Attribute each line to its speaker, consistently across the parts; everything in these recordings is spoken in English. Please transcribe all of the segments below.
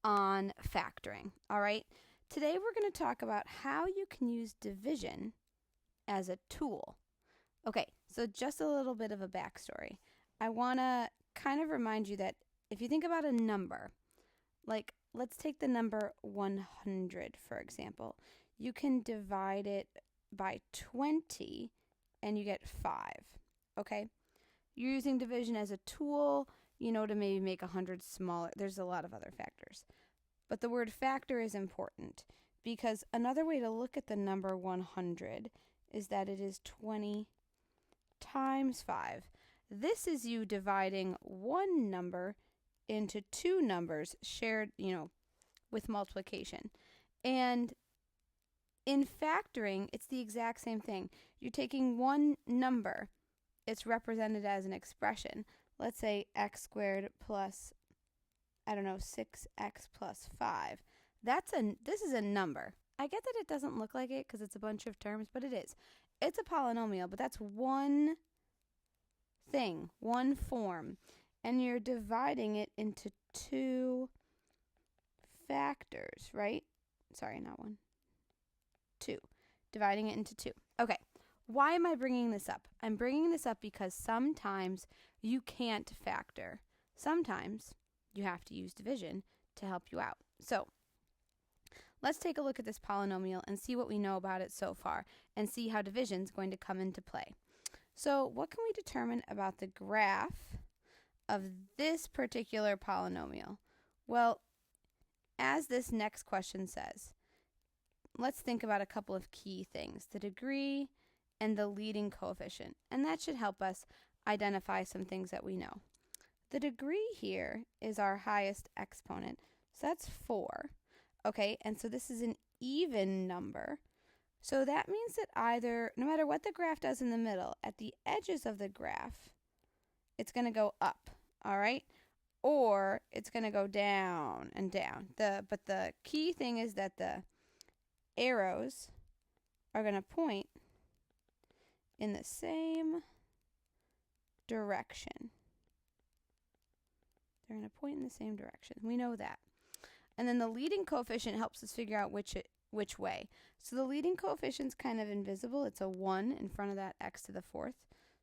Speaker 1: on factoring. All right. Today we're going to talk about how you can use division as a tool. Okay, so just a little bit of a backstory. I want to kind of remind you that if you think about a number, like let's take the number 100, for example. You can divide it by 20 and you get 5. Okay? You're using division as a tool, to maybe make 100 smaller. There's a lot of other factors. But the word factor is important because another way to look at the number 100 is that it is 20 times 5. This is you dividing one number into two numbers shared, with multiplication. And in factoring, it's the exact same thing. You're taking one number, it's represented as an expression. Let's say x squared plus, 6x plus 5. This is a number. I get that it doesn't look like it because it's a bunch of terms, but it is. It's a polynomial, but that's one thing, one form. And you're dividing it into two factors, right? Sorry, not one. Two. Dividing it into two. Okay. Why am I bringing this up? I'm bringing this up because sometimes you can't factor. Sometimes you have to use division to help you out. So let's take a look at this polynomial and see what we know about it so far and see how division is going to come into play. So what can we determine about the graph of this particular polynomial? Well, as this next question says, let's think about a couple of key things, the degree and the leading coefficient, and that should help us identify some things that we know. The degree here is our highest exponent, so that's 4. Okay, and so this is an even number. So that means that either, no matter what the graph does in the middle, at the edges of the graph, it's going to go up, all right? Or it's going to go down and down. But the key thing is that the arrows are going to point in the same direction. They're going to point in the same direction. We know that. And then the leading coefficient helps us figure out which way. So the leading coefficient's kind of invisible. It's a 1 in front of that x to the 4th.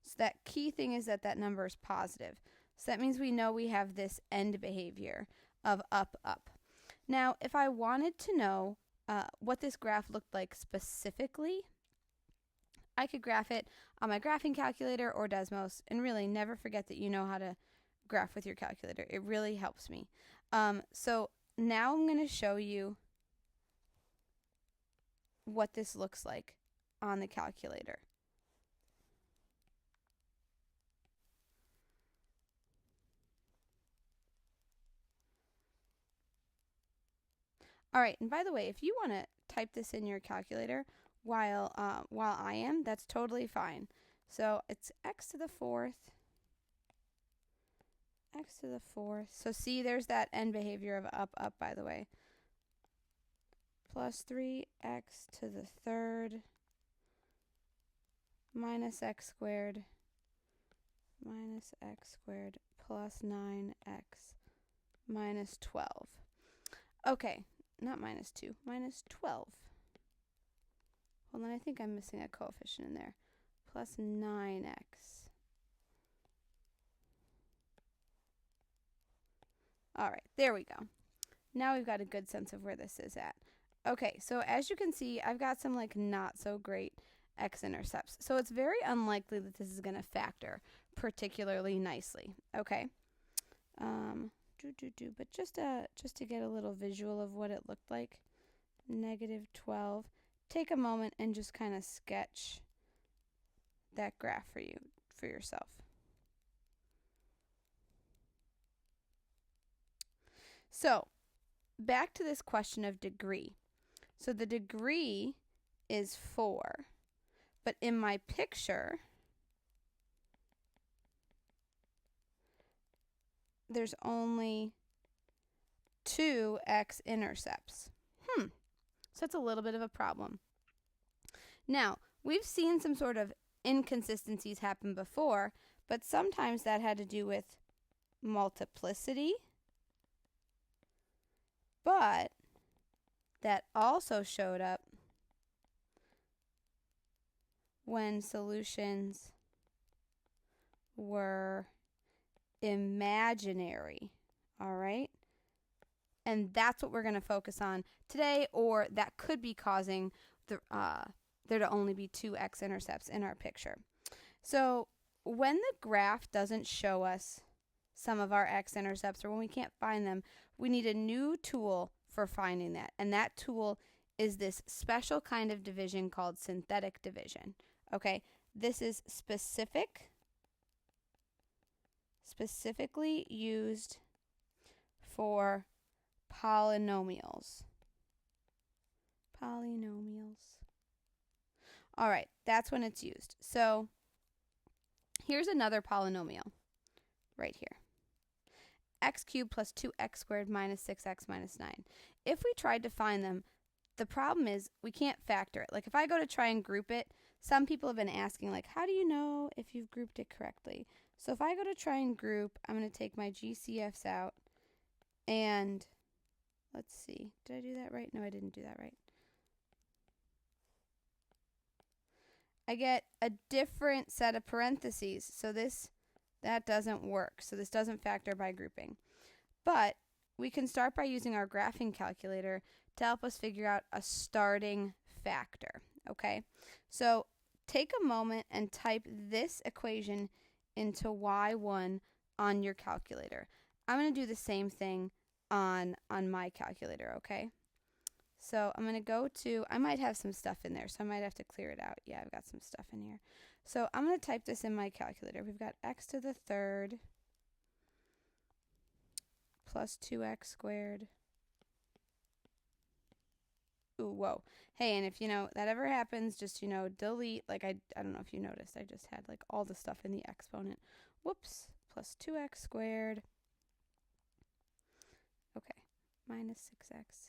Speaker 1: So that key thing is that number is positive. So that means we know we have this end behavior of up, up. Now, if I wanted to know what this graph looked like specifically, I could graph it on my graphing calculator or Desmos, and really never forget that you know how to graph with your calculator. It really helps me. So now I'm going to show you what this looks like on the calculator. All right, and by the way, if you want to type this in your calculator while I am, that's totally fine. So it's x to the 4th, x to the 4th. So see, there's that end behavior of up, up, by the way. Plus 3x to the 3rd minus x squared plus 9x minus 12. Okay, not minus 2, minus 12. Hold on, I think I'm missing a coefficient in there. Plus 9x. All right, there we go. Now we've got a good sense of where this is at. Okay, so as you can see, I've got some not so great x-intercepts. So it's very unlikely that this is going to factor particularly nicely. Okay. But just to get a little visual of what it looked like, negative 12. Take a moment and just kind of sketch that graph for yourself. So back to this question of degree. So the degree is 4, but in my picture, there's only 2 x-intercepts. So that's a little bit of a problem. Now, we've seen some sort of inconsistencies happen before, but sometimes that had to do with multiplicity But that also showed up when solutions were imaginary. All right? And that's what we're going to focus on today, or that could be causing there to only be 2 x-intercepts in our picture. So when the graph doesn't show us some of our x-intercepts, or when we can't find them, we need a new tool for finding that. And that tool is this special kind of division called synthetic division. Okay, this is specifically used for polynomials. All right, that's when it's used. So here's another polynomial right here. X cubed plus 2x squared minus 6x minus 9. If we tried to find them, the problem is we can't factor it. Like if I go to try and group it, some people have been asking, like, how do you know if you've grouped it correctly? So if I go to try and group, I'm going to take my GCFs out, and let's see. Did I do that right? No, I didn't do that right. I get a different set of parentheses. So that doesn't work. So this doesn't factor by grouping. But we can start by using our graphing calculator to help us figure out a starting factor. Okay? So take a moment and type this equation into y1 on your calculator. I'm going to do the same thing on my calculator, okay? So I'm going to go to, I might have some stuff in there, so I might have to clear it out. Yeah, I've got some stuff in here. So I'm going to type this in my calculator. We've got x to the third plus 2x squared. Ooh, whoa. Hey, and if, that ever happens, just, delete. Like, I don't know if you noticed. I just had, like, all the stuff in the exponent. Whoops. Plus 2x squared. Okay. Minus 6x.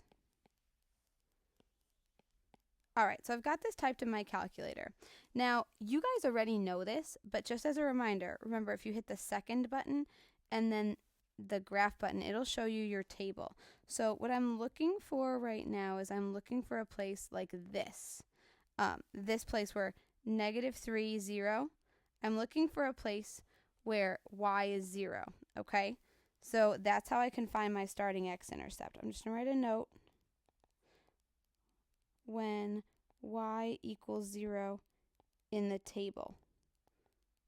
Speaker 1: All right, so I've got this typed in my calculator. Now, you guys already know this, but just as a reminder, remember if you hit the second button and then the graph button, it'll show you your table. So what I'm looking for right now is I'm looking for a place like this. This place where -3, 0. I'm looking for a place where y is 0, okay? So that's how I can find my starting x-intercept. I'm just going to write a note. When y equals 0 in the table.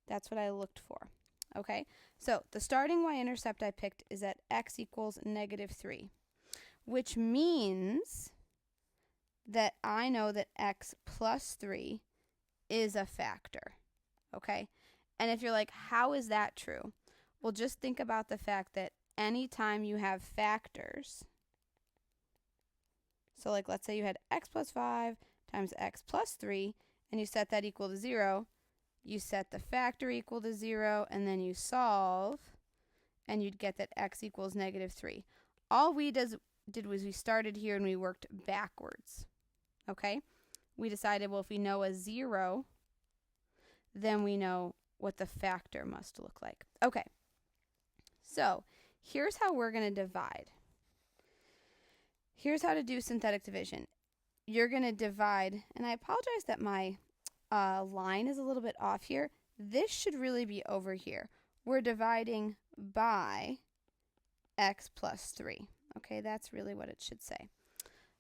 Speaker 1: That's what I looked for. Okay, so the starting y-intercept I picked is at x equals -3, which means that I know that x plus 3 is a factor. Okay, and if you're like, how is that true? Well, just think about the fact that anytime you have factors, so like let's say you had x plus 5 times x plus 3, and you set that equal to 0, you set the factor equal to 0, and then you solve, and you'd get that x equals -3. All we did was we started here and we worked backwards. Okay? We decided, well, if we know a 0, then we know what the factor must look like. Okay. So here's how we're going to divide. Here's how to do synthetic division. You're going to divide, and I apologize that my line is a little bit off here. This should really be over here. We're dividing by x plus 3. Okay, that's really what it should say.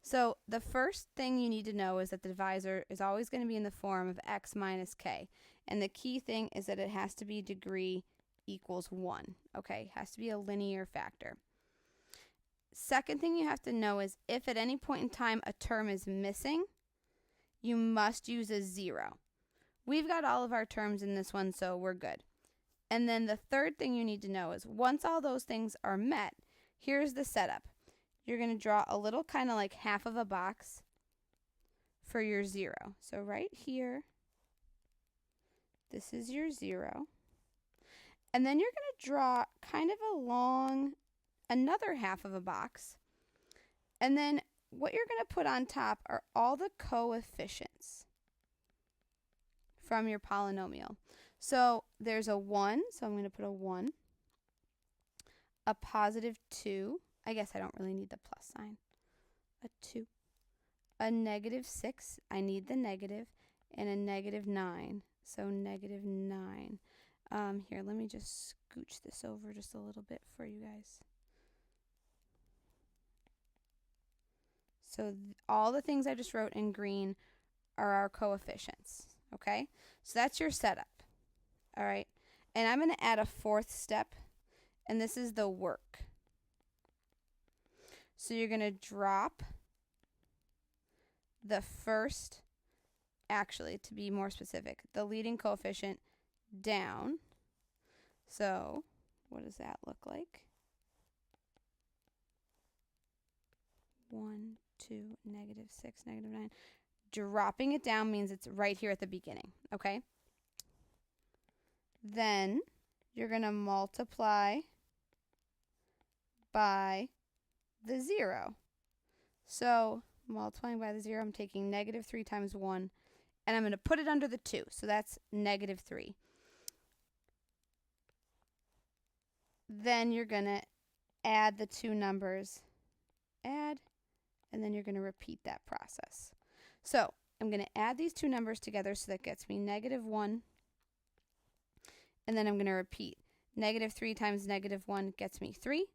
Speaker 1: So the first thing you need to know is that the divisor is always going to be in the form of x minus k. And the key thing is that it has to be degree equals 1. Okay, it has to be a linear factor. Second thing you have to know is if at any point in time a term is missing, you must use a 0. We've got all of our terms in this one, so we're good. And then the third thing you need to know is once all those things are met, here's the setup. You're going to draw a little kind of like half of a box for your 0. So right here, this is your 0. And then you're going to draw kind of along another half of a box. And then what you're going to put on top are all the coefficients from your polynomial. So there's a 1, so I'm going to put a 1, a positive 2, I guess I don't really need the plus sign. A 2. A -6, I need the negative, and a -9, so -9. Here, let me just scooch this over just a little bit for you guys. So all the things I just wrote in green are our coefficients, okay? So that's your setup, all right? And I'm going to add a 4th step, and this is the work. So you're going to drop the first, actually, to be more specific, the leading coefficient down. So what does that look like? 1, 2, -6, -9. Dropping it down means it's right here at the beginning, okay? Then you're going to multiply by the 0. So multiplying by the 0, I'm taking -3 times 1, and I'm going to put it under the 2. So that's -3. Then you're going to add the two numbers. Add, and then you're going to repeat that process. So I'm going to add these two numbers together, so that gets me -1. And then I'm going to repeat. -3 times -1 gets me 3.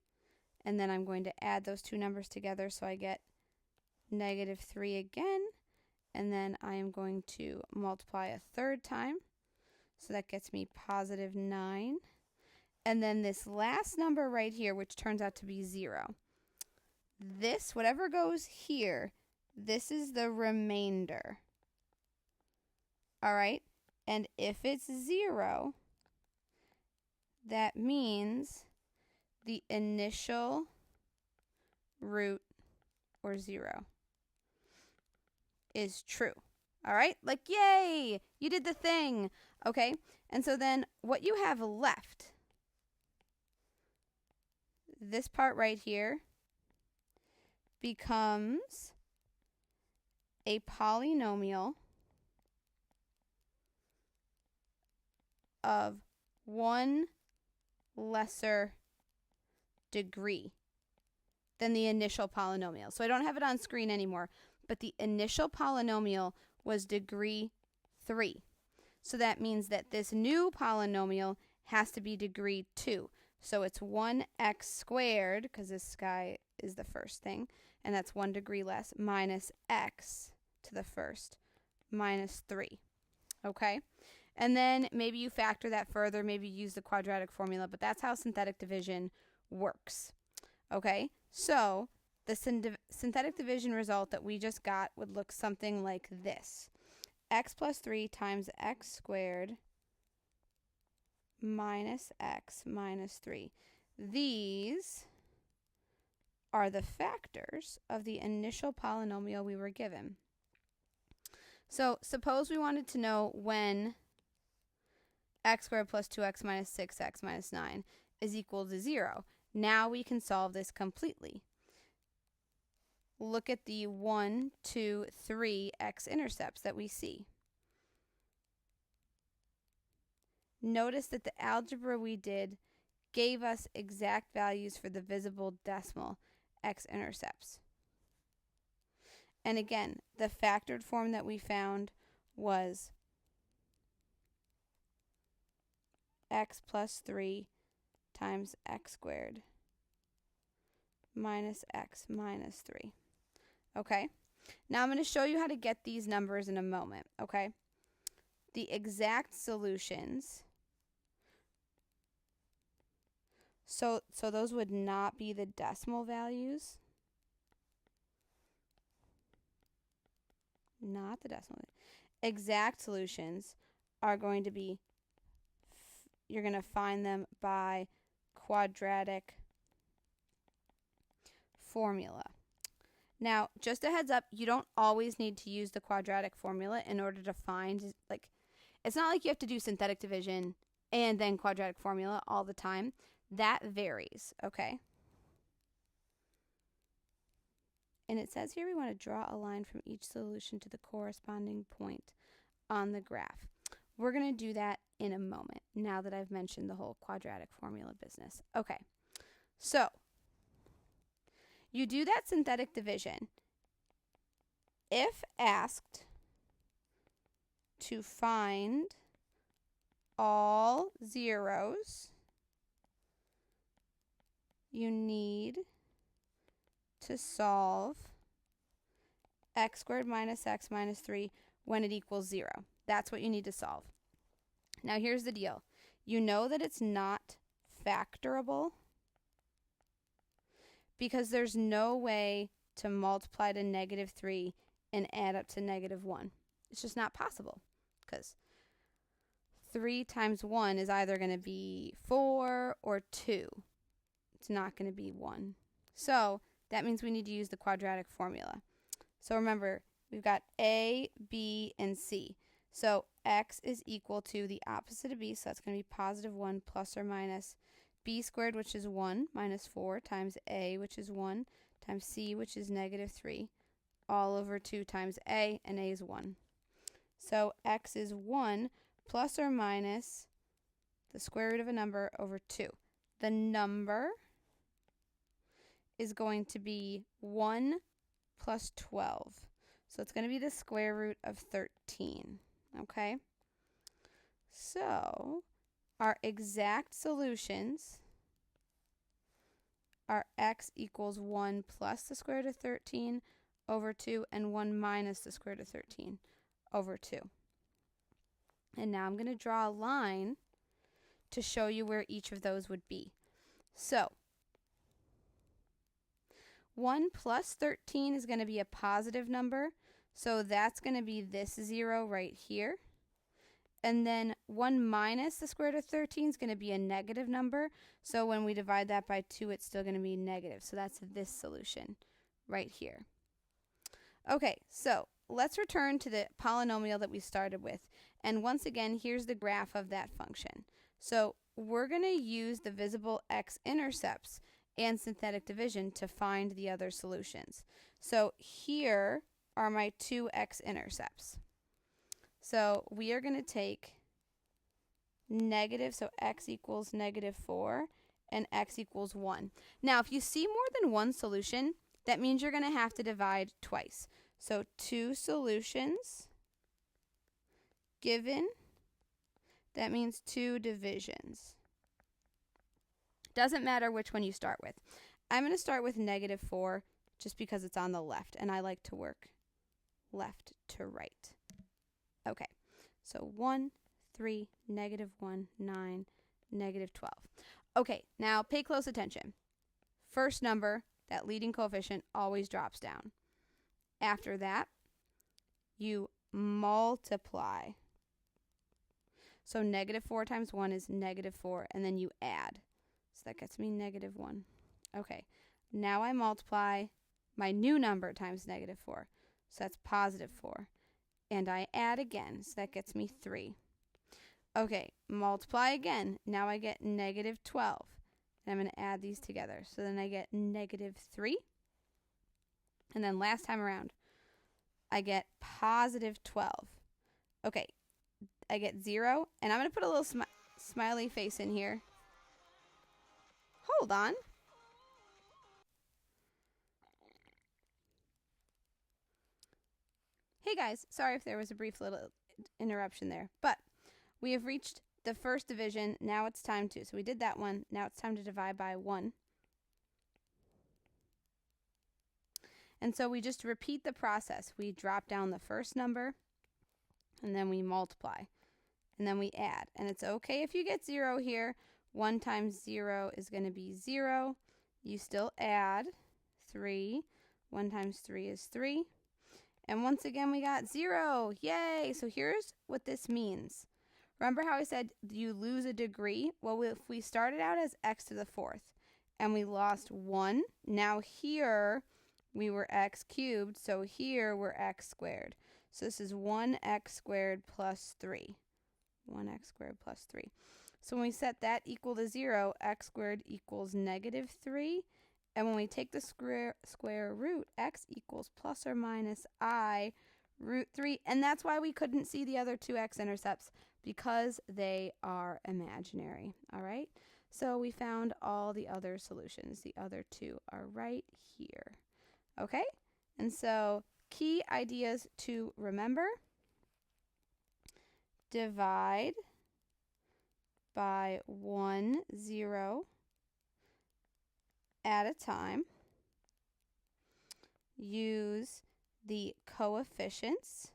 Speaker 1: And then I'm going to add those two numbers together, so I get -3 again. And then I am going to multiply a 3rd time. So that gets me +9. And then this last number right here, which turns out to be 0. This, whatever goes here, this is the remainder. All right? And if it's 0, that means the initial root, or 0, is true. All right? Like, yay! You did the thing. Okay? And so then what you have left, this part right here, becomes a polynomial of 1 lesser degree than the initial polynomial. So I don't have it on screen anymore, but the initial polynomial was degree 3. So that means that this new polynomial has to be degree 2. So it's 1x squared, because this guy is the first thing, and that's 1 degree less, minus x to the first, minus 3. Okay? And then maybe you factor that further, maybe use the quadratic formula, but that's how synthetic division works. Okay? So the synthetic division result that we just got would look something like this. X plus 3 times x squared minus x minus 3. These are the factors of the initial polynomial we were given. So suppose we wanted to know when x squared plus 2x minus 6x minus 9 is equal to 0. Now we can solve this completely. Look at the 1, 2, 3 x-intercepts that we see. Notice that the algebra we did gave us exact values for the visible decimal x-intercepts. And again, the factored form that we found was x plus 3 times x squared minus x minus 3. Okay? Now I'm going to show you how to get these numbers in a moment, okay? The exact solutions, so those would not be the decimal values. Not the decimal. Exact solutions are going to be, you're going to find them by quadratic formula. Now, just a heads up, you don't always need to use the quadratic formula in order to find, like, it's not like you have to do synthetic division and then quadratic formula all the time. That varies, okay? And it says here we want to draw a line from each solution to the corresponding point on the graph. We're going to do that in a moment, now that I've mentioned the whole quadratic formula business. Okay, so you do that synthetic division. If asked to find all zeros, you need to solve x squared minus x minus 3 when it equals 0. That's what you need to solve. Now here's the deal. You know that it's not factorable because there's no way to multiply to negative 3 and add up to negative 1. It's just not possible because 3 times 1 is either going to be 4 or 2. It's not going to be 1. So that means we need to use the quadratic formula. So remember, we've got A, B, and C. So x is equal to the opposite of b, so that's going to be positive 1 plus or minus b squared, which is 1, minus 4 times a, which is 1, times c, which is negative 3, all over 2 times a, and a is 1. So x is 1 plus or minus the square root of a number over 2. The number is going to be 1 plus 12. So it's going to be the square root of 13. Okay? So our exact solutions are x equals 1 plus the square root of 13 over 2 and 1 minus the square root of 13 over 2. And now I'm going to draw a line to show you where each of those would be. So 1 plus 13 is going to be a positive number, so that's going to be this 0 right here. And then 1 minus the square root of 13 is going to be a negative number, so when we divide that by 2, it's still going to be negative. So that's this solution right here. Okay, so let's return to the polynomial that we started with. And once again, here's the graph of that function. So we're going to use the visible x-intercepts and synthetic division to find the other solutions. So here are my two x-intercepts. So we are going to take negative, so x equals negative 4, and x equals 1. Now, if you see more than one solution, that means you're going to have to divide twice. So 2 solutions given, that means 2 divisions. Doesn't matter which one you start with. I'm going to start with negative 4 just because it's on the left, and I like to work left to right. Okay, so 1, 3, negative 1, 9, negative 12. Okay, now pay close attention. First number, that leading coefficient, always drops down. After that, you multiply. So negative 4 times 1 is negative 4, and then you add. So that gets me negative 1. Okay, now I multiply my new number times negative 4. So that's positive 4. And I add again, so that gets me 3. Okay, multiply again. Now I get negative 12. And I'm going to add these together. So then I get negative 3. And then last time around, I get positive 12. Okay, I get 0. And I'm going to put a little smiley face in here. Hold on. Hey guys, sorry if there was a brief little interruption there, but we have reached the first division. Now it's time to, so we did that one. Now it's time to divide by 1. And so we just repeat the process. We drop down the first number, and then we multiply, and then we add. And it's okay if you get 0 here. 1 times 0 is going to be 0. You still add 3. 1 times 3 is 3. And once again, we got 0. Yay! So here's what this means. Remember how I said you lose a degree? Well, if we started out as x to the 4th and we lost 1, now here we were x cubed, so here we're x squared. So this is 1x squared plus 3. 1x squared plus 3. So when we set that equal to 0, x squared equals negative 3. And when we take the square root, x equals plus or minus I root 3. And that's why we couldn't see the other two x-intercepts, because they are imaginary. All right? So we found all the other solutions. The other two are right here. Okay? And so key ideas to remember: divide by 1 0 at a time. Use the coefficients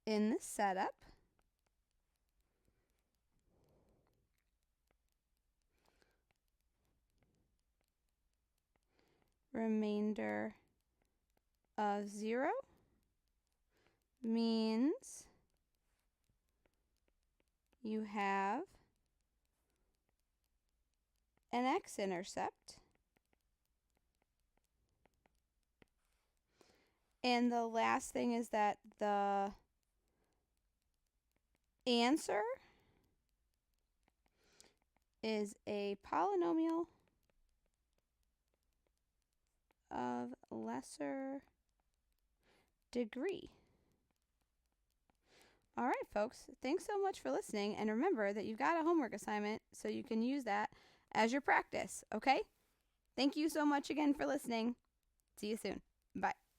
Speaker 1: in the setup. Remainder of 0 means you have an x-intercept. And the last thing is that the answer is a polynomial of lesser degree. All right, folks, thanks so much for listening. And remember that you've got a homework assignment, so you can use that as your practice, okay? Thank you so much again for listening. See you soon. Bye.